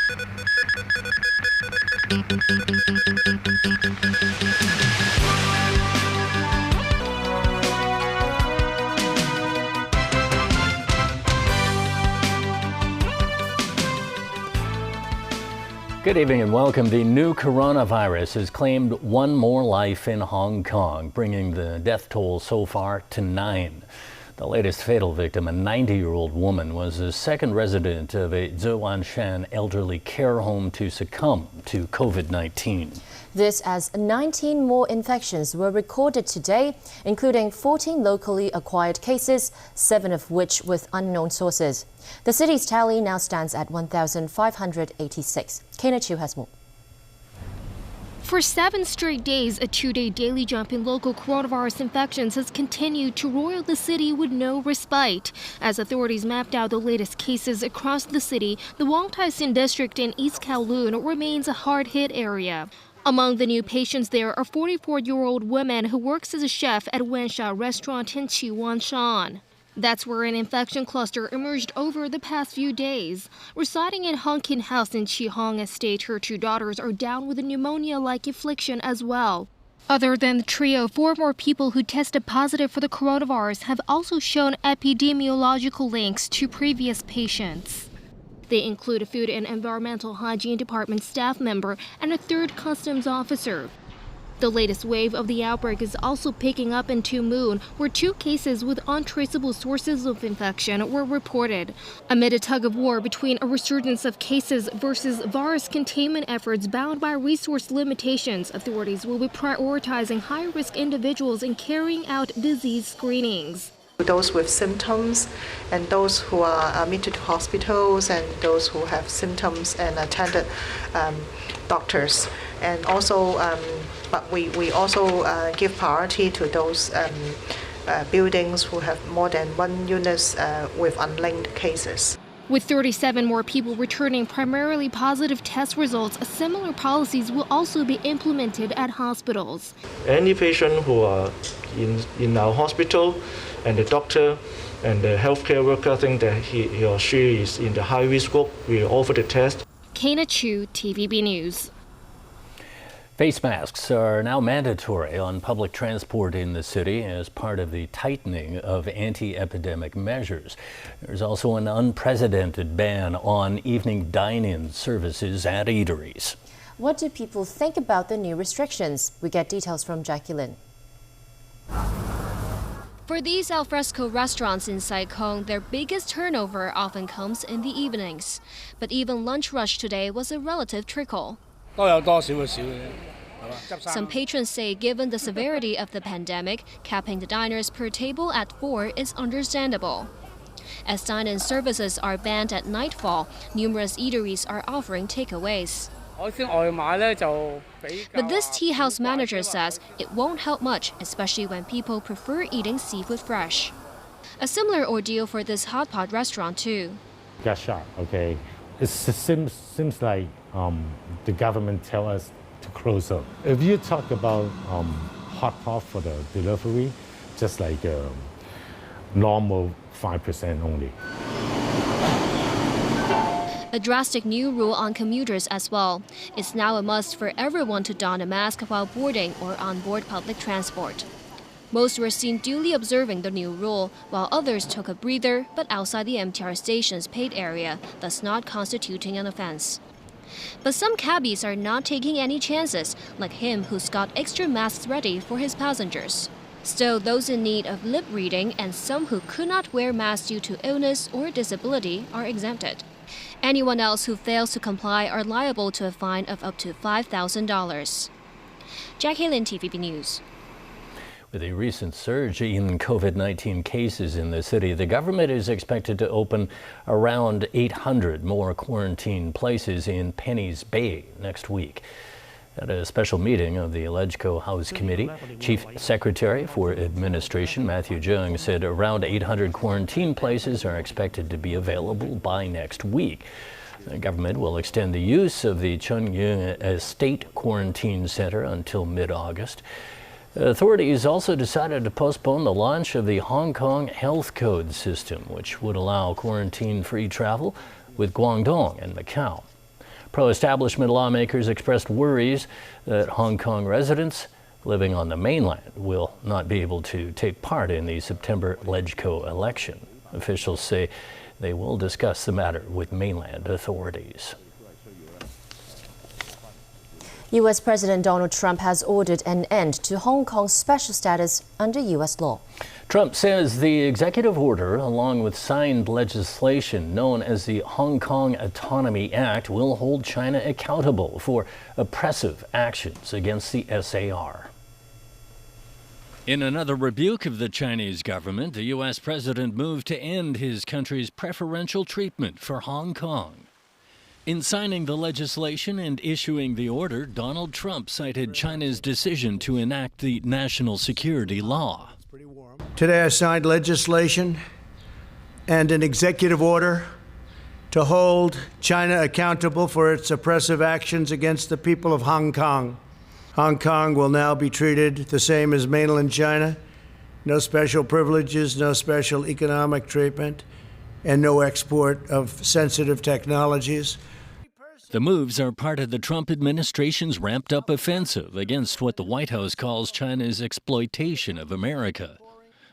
Good evening and welcome. The new coronavirus has claimed one more life in Hong Kong, bringing the death toll so far to 9. The latest fatal victim, a 90-year-old woman, was the second resident of a Zhewanshan elderly care home to succumb to COVID-19. This as 19 more infections were recorded today, including 14 locally acquired cases, 7 of which with unknown sources. The city's tally now stands at 1,586. Kana Chiu has more. For 7 straight days, a 2-day daily jump in local coronavirus infections has continued to roil the city with no respite. As authorities mapped out the latest cases across the city, the Wong Tai Sin district in East Kowloon remains a hard-hit area. Among the new patients there are 44-year-old woman who works as a chef at Wensha restaurant in Chiwanshan. That's where an infection cluster emerged over the past few days. Residing in Hong Kin House in Chihong Estate, her 2 daughters are down with a pneumonia-like affliction as well. Other than the trio, 4 more people who tested positive for the coronavirus have also shown epidemiological links to previous patients. They include a Food and Environmental Hygiene Department staff member and a 3rd customs officer. The latest wave of the outbreak is also picking up in Tu Mun, where 2 cases with untraceable sources of infection were reported. Amid a tug-of-war between a resurgence of cases versus virus containment efforts bound by resource limitations, authorities will be prioritizing high-risk individuals in carrying out disease screenings. Those with symptoms and those who are admitted to hospitals and those who have symptoms and attended doctors. And also, but we also give priority to those buildings who have more than 1 unit with unlinked cases. With 37 more people returning primarily positive test results, similar policies will also be implemented at hospitals. Any patient who are in our hospital and the doctor and the healthcare worker think that he or she is in the high-risk group, we offer the test. Kana Chiu, TVB News. Face masks are now mandatory on public transport in the city as part of the tightening of anti-epidemic measures. There's also an unprecedented ban on evening dine-in services at eateries. What do people think about the new restrictions? We get details from Jackie Lin. For these alfresco restaurants in Sai Kung, their biggest turnover often comes in the evenings. But even lunch rush today was a relative trickle. Some patrons say given the severity of the pandemic, capping the diners per table at 4 is understandable. As dine-in services are banned at nightfall, numerous eateries are offering takeaways. But this tea house manager says it won't help much, especially when people prefer eating seafood fresh. A similar ordeal for this hot pot restaurant too. Got shot, okay. It seems like the government tell us to close up. If you talk about hot pot for the delivery, just like normal 5% only. A drastic new rule on commuters as well. It's now a must for everyone to don a mask while boarding or on board public transport. Most were seen duly observing the new rule, while others took a breather but outside the MTR station's paid area, thus not constituting an offense. But some cabbies are not taking any chances, like him who's got extra masks ready for his passengers. Still, those in need of lip reading and some who could not wear masks due to illness or disability are exempted. Anyone else who fails to comply are liable to a fine of up to $5,000. Jackie Lin, TVB News. With a recent surge in COVID-19 cases in the city, the government is expected to open around 800 more quarantine places in Penny's Bay next week. At a special meeting of the LegCo House Committee, Chief Secretary for Administration Matthew Jung said around 800 quarantine places are expected to be available by next week. The government will extend the use of the Chungying State Quarantine Center until mid-August. Authorities also decided to postpone the launch of the Hong Kong Health Code system, which would allow quarantine-free travel with Guangdong and Macau. Pro-establishment lawmakers expressed worries that Hong Kong residents living on the mainland will not be able to take part in the September LegCo election. Officials say they will discuss the matter with mainland authorities. U.S. President Donald Trump has ordered an end to Hong Kong's special status under U.S. law. Trump says the executive order, along with signed legislation known as the Hong Kong Autonomy Act, will hold China accountable for oppressive actions against the SAR. In another rebuke of the Chinese government, the U.S. president moved to end his country's preferential treatment for Hong Kong. In signing the legislation and issuing the order, Donald Trump cited China's decision to enact the national security law. Today I signed legislation and an executive order to hold China accountable for its oppressive actions against the people of Hong Kong. Hong Kong will now be treated the same as mainland China. No special privileges, no special economic treatment, and no export of sensitive technologies. The moves are part of the Trump administration's ramped-up offensive against what the White House calls China's exploitation of America.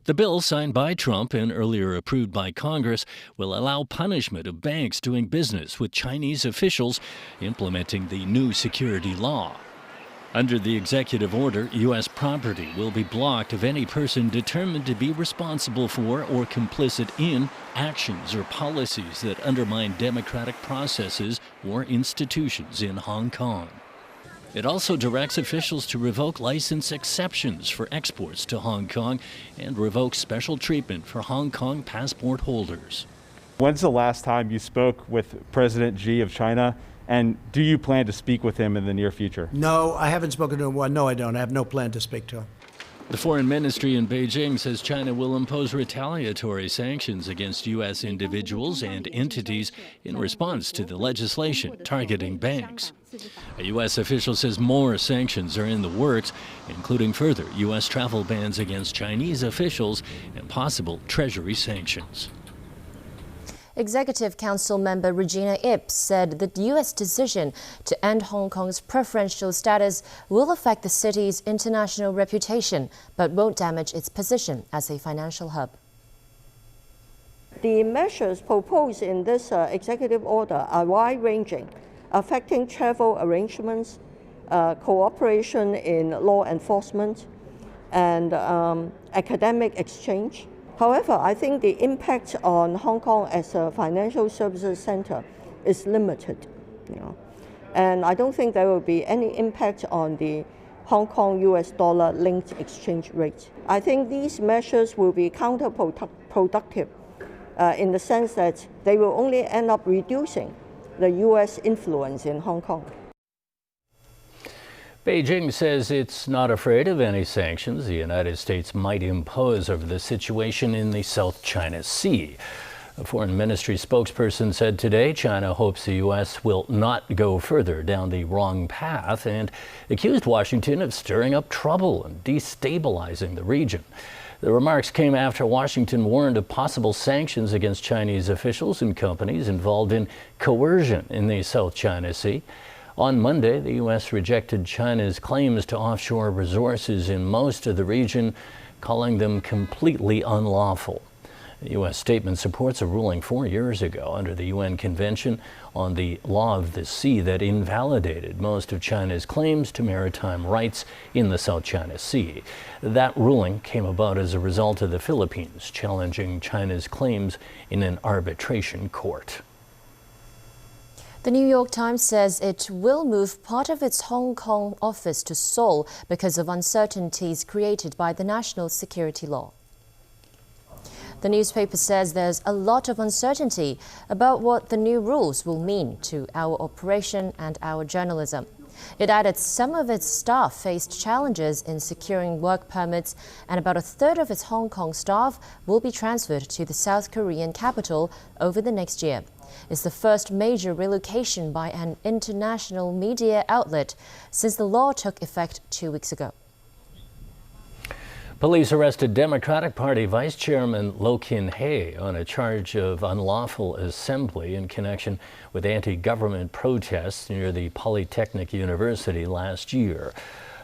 The bill, signed by Trump and earlier approved by Congress, will allow punishment of banks doing business with Chinese officials implementing the new security law. Under the executive order, U.S. property will be blocked if any person determined to be responsible for or complicit in actions or policies that undermine democratic processes or institutions in Hong Kong. It also directs officials to revoke license exceptions for exports to Hong Kong and revoke special treatment for Hong Kong passport holders. When's the last time you spoke with President Xi of China? And do you plan to speak with him in the near future? No, I haven't spoken to him. Well, no, I don't. I have no plan to speak to him. The foreign ministry in Beijing says China will impose retaliatory sanctions against U.S. individuals and entities in response to the legislation targeting banks. A U.S. official says more sanctions are in the works, including further U.S. travel bans against Chinese officials and possible Treasury sanctions. Executive Council member Regina Ip said the U.S. decision to end Hong Kong's preferential status will affect the city's international reputation, but won't damage its position as a financial hub. The measures proposed in this executive order are wide-ranging, affecting travel arrangements, cooperation in law enforcement, and academic exchange. However, I think the impact on Hong Kong as a financial services center is limited, and I don't think there will be any impact on the Hong Kong US dollar linked exchange rate. I think these measures will be counterproductive in the sense that they will only end up reducing the US influence in Hong Kong. Beijing says it's not afraid of any sanctions the United States might impose over the situation in the South China Sea. A foreign ministry spokesperson said today China hopes the U.S. will not go further down the wrong path and accused Washington of stirring up trouble and destabilizing the region. The remarks came after Washington warned of possible sanctions against Chinese officials and companies involved in coercion in the South China Sea. On Monday, the U.S. rejected China's claims to offshore resources in most of the region, calling them completely unlawful. The U.S. statement supports a ruling 4 years ago under the UN Convention on the Law of the Sea that invalidated most of China's claims to maritime rights in the South China Sea. That ruling came about as a result of the Philippines challenging China's claims in an arbitration court. The New York Times says it will move part of its Hong Kong office to Seoul because of uncertainties created by the national security law. The newspaper says there's a lot of uncertainty about what the new rules will mean to our operation and our journalism. It added some of its staff faced challenges in securing work permits, and about a third of its Hong Kong staff will be transferred to the South Korean capital over the next year. It's the first major relocation by an international media outlet since the law took effect 2 weeks ago. Police arrested Democratic Party Vice Chairman Lo Kin-hei on a charge of unlawful assembly in connection with anti-government protests near the Polytechnic University last year.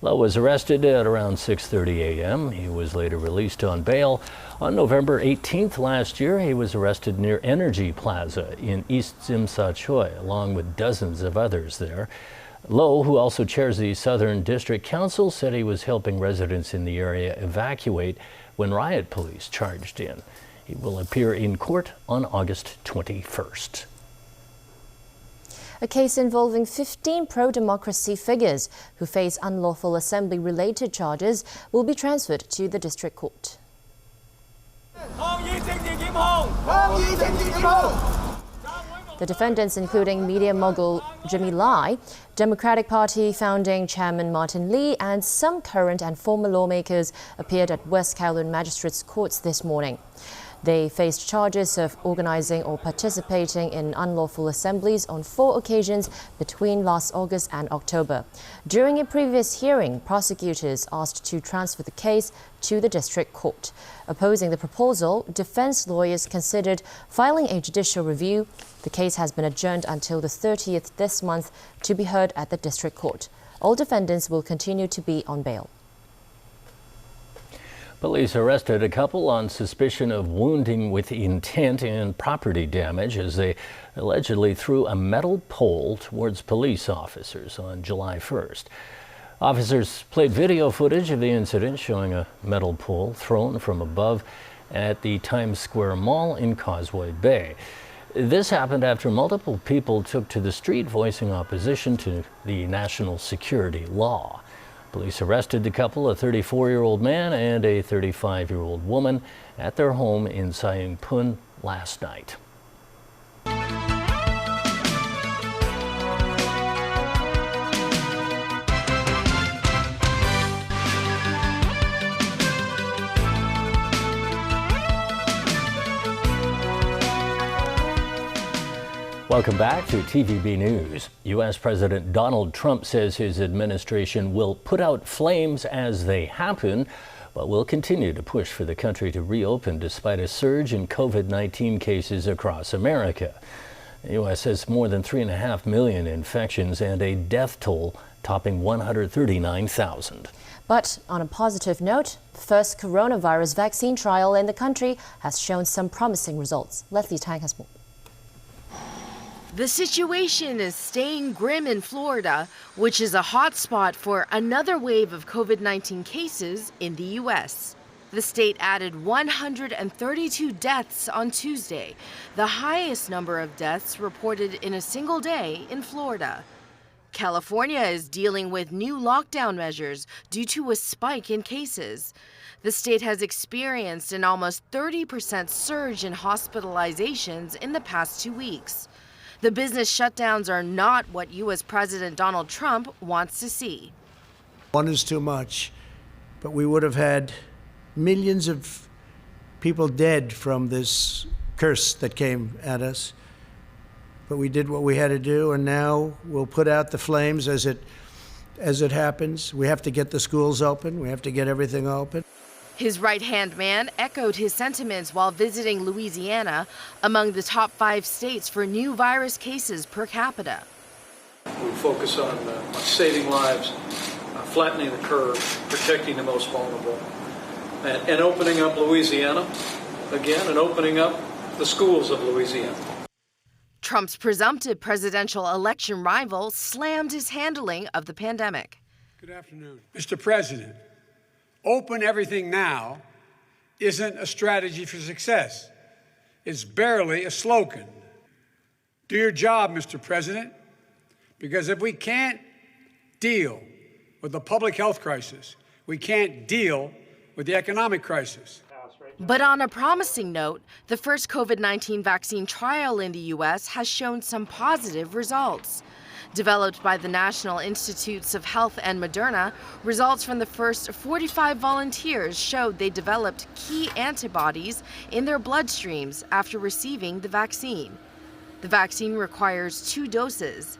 Lo was arrested at around 6:30 a.m. He was later released on bail. On November 18th last year, he was arrested near Energy Plaza in East Tsim Choi, along with dozens of others there. Lo, who also chairs the Southern District Council, said he was helping residents in the area evacuate when riot police charged in. He will appear in court on August 21st. A case involving 15 pro-democracy figures who face unlawful assembly-related charges will be transferred to the district court. The defendants, including media mogul Jimmy Lai, Democratic Party founding chairman Martin Lee, and some current and former lawmakers, appeared at West Kowloon Magistrates Courts this morning. They faced charges of organizing or participating in unlawful assemblies on 4 occasions between last August and October. During a previous hearing, prosecutors asked to transfer the case to the district court. Opposing the proposal, defense lawyers considered filing a judicial review. The case has been adjourned until the 30th this month to be heard at the district court. All defendants will continue to be on bail. Police arrested a couple on suspicion of wounding with intent and property damage as they allegedly threw a metal pole towards police officers on July 1st. Officers played video footage of the incident showing a metal pole thrown from above at the Times Square Mall in Causeway Bay. This happened after multiple people took to the street voicing opposition to the national security law. Police arrested the couple, a 34-year-old man and a 35-year-old woman, at their home in Sayung Pun last night. Welcome back to TVB News. U.S. President Donald Trump says his administration will put out flames as they happen, but will continue to push for the country to reopen despite a surge in COVID-19 cases across America. The U.S. has more than 3.5 million infections and a death toll topping 139,000. But on a positive note, the first coronavirus vaccine trial in the country has shown some promising results. Leslie Tang has more. The situation is staying grim in Florida, which is a hotspot for another wave of COVID-19 cases in the U.S. The state added 132 deaths on Tuesday, the highest number of deaths reported in a single day in Florida. California is dealing with new lockdown measures due to a spike in cases. The state has experienced an almost 30% surge in hospitalizations in the past 2 weeks. The business shutdowns are not what U.S. President Donald Trump wants to see. One is too much, but we would have had millions of people dead from this curse that came at us. But we did what we had to do, and now we'll put out the flames as it happens. We have to get the schools open. We have to get everything open. His right-hand man echoed his sentiments while visiting Louisiana, among the top 5 states for new virus cases per capita. We focus on saving lives, flattening the curve, protecting the most vulnerable, and opening up Louisiana again, and opening up the schools of Louisiana. Trump's presumptive presidential election rival slammed his handling of the pandemic. Good afternoon. Mr. President, open everything now isn't a strategy for success. It's barely a slogan. Do your job, Mr. President, because if we can't deal with the public health crisis, we can't deal with the economic crisis. But on a promising note, the first COVID-19 vaccine trial in the U.S. has shown some positive results. Developed by the National Institutes of Health and Moderna, results from the first 45 volunteers showed they developed key antibodies in their bloodstreams after receiving the vaccine. The vaccine requires 2 doses.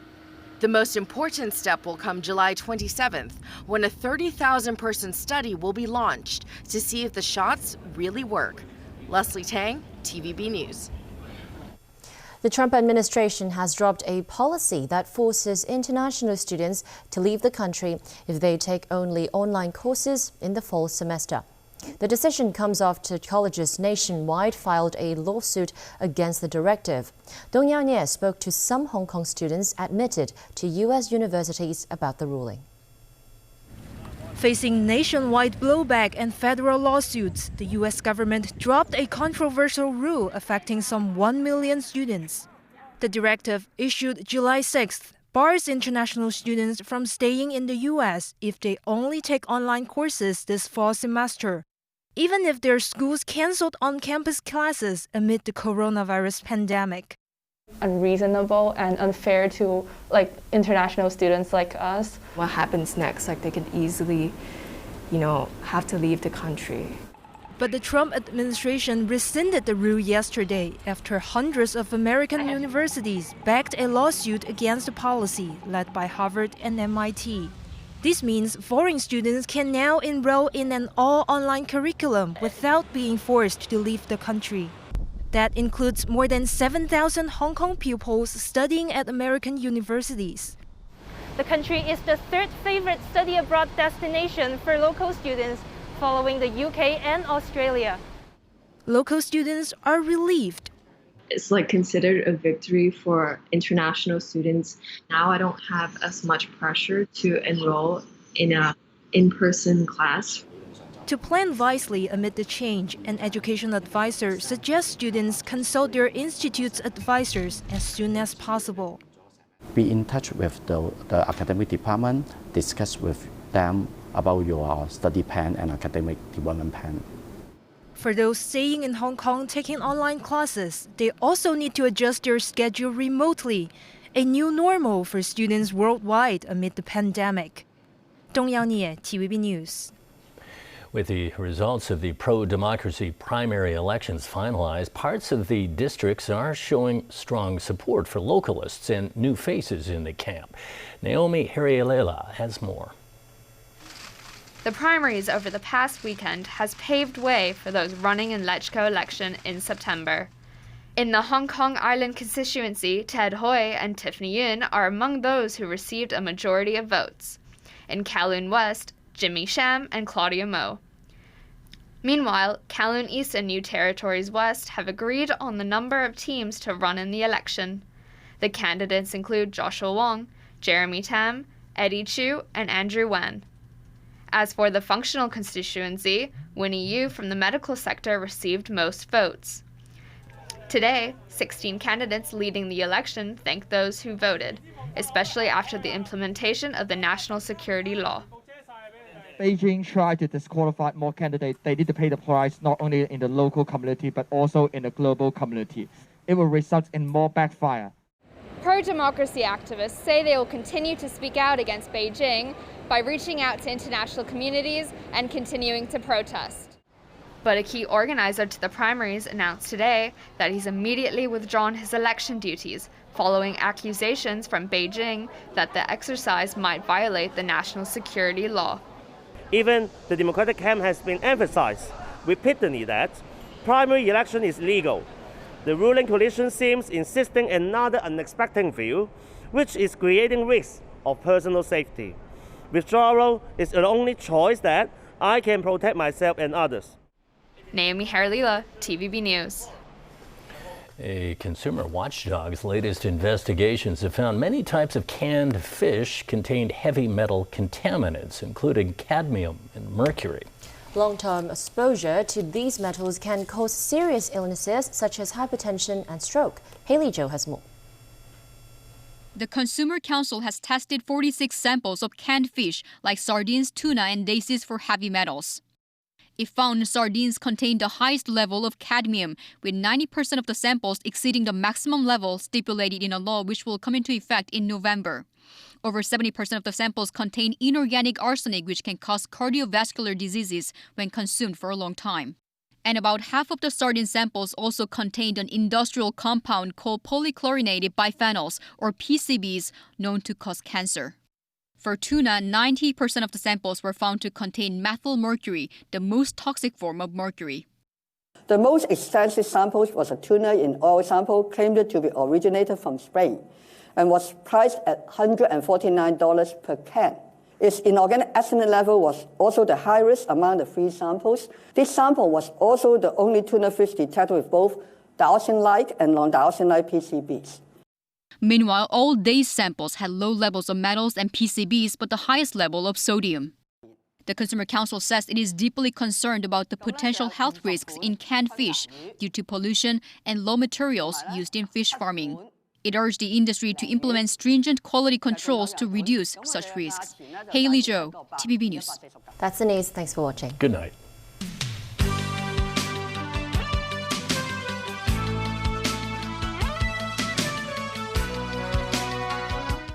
The most important step will come July 27th, when a 30,000-person study will be launched to see if the shots really work. Leslie Tang, TVB News. The Trump administration has dropped a policy that forces international students to leave the country if they take only online courses in the fall semester. The decision comes after colleges nationwide filed a lawsuit against the directive. Dong Yao-nie spoke to some Hong Kong students admitted to U.S. universities about the ruling. Facing nationwide blowback and federal lawsuits, the U.S. government dropped a controversial rule affecting some 1 million students. The directive, issued July 6th, bars international students from staying in the U.S. if they only take online courses this fall semester, even if their schools canceled on-campus classes amid the coronavirus pandemic. Unreasonable and unfair to international students like us. What happens next? They could easily, have to leave the country. But the Trump administration rescinded the rule yesterday after hundreds of American universities backed a lawsuit against the policy led by Harvard and MIT. This means foreign students can now enroll in an all-online curriculum without being forced to leave the country. That includes more than 7,000 Hong Kong pupils studying at American universities. The country is the third favorite study abroad destination for local students, following the UK and Australia. Local students are relieved. It's considered a victory for international students. Now I don't have as much pressure to enroll in an in-person class. To plan wisely amid the change, an education advisor suggests students consult their institute's advisors as soon as possible. Be in touch with the academic department, discuss with them about your study plan and academic development plan. For those staying in Hong Kong taking online classes, they also need to adjust their schedule remotely, a new normal for students worldwide amid the pandemic. Dong Yao-nie, TVB News. With the results of the pro-democracy primary elections finalized, parts of the districts are showing strong support for localists and new faces in the camp. Naomi Harrialela has more. The primaries over the past weekend has paved way for those running in Lechko election in September. In the Hong Kong Island constituency, Ted Hui and Tiffany Yuen are among those who received a majority of votes. In Kowloon West, Jimmy Sham and Claudia Mo. Meanwhile, Kowloon East and New Territories West have agreed on the number of teams to run in the election. The candidates include Joshua Wong, Jeremy Tam, Eddie Chu, and Andrew Wan. As for the functional constituency, Winnie Yu from the medical sector received most votes. Today, 16 candidates leading the election thanked those who voted, especially after the implementation of the national security law. Beijing tried to disqualify more candidates. They need to pay the price not only in the local community but also in the global community. It will result in more backfire. Pro-democracy activists say they will continue to speak out against Beijing by reaching out to international communities and continuing to protest. But a key organizer to the primaries announced today that he's immediately withdrawn his election duties following accusations from Beijing that the exercise might violate the national security law. Even the Democratic camp has been emphasized repeatedly that primary election is legal. The ruling coalition seems insisting another unexpected view, which is creating risks of personal safety. Withdrawal is the only choice that I can protect myself and others. Naomi Harrialela, TVB News. A consumer watchdog's latest investigations have found many types of canned fish contained heavy metal contaminants, including cadmium and mercury. Long-term exposure to these metals can cause serious illnesses such as hypertension and stroke. Haley Jo has more. The Consumer Council has tested 46 samples of canned fish like sardines, tuna, and daisies for heavy metals. It found sardines contained the highest level of cadmium, with 90% of the samples exceeding the maximum level stipulated in a law which will come into effect in November. Over 70% of the samples contain inorganic arsenic, which can cause cardiovascular diseases when consumed for a long time. And about half of the sardine samples also contained an industrial compound called polychlorinated biphenyls, or PCBs, known to cause cancer. For tuna, 90% of the samples were found to contain methyl mercury, the most toxic form of mercury. The most extensive samples was a tuna in oil sample claimed to be originated from Spain and was priced at $149 per can. Its inorganic arsenic level was also the highest among the 3 samples. This sample was also the only tuna fish detected with both dioxin-like and non-dioxin-like PCBs. Meanwhile, all Day's samples had low levels of metals and PCBs, but the highest level of sodium. The Consumer Council says it is deeply concerned about the potential health risks in canned fish due to pollution and low materials used in fish farming. It urged the industry to implement stringent quality controls to reduce such risks. Haley Zhou, TVB News. That's the news. Thanks for watching. Good night.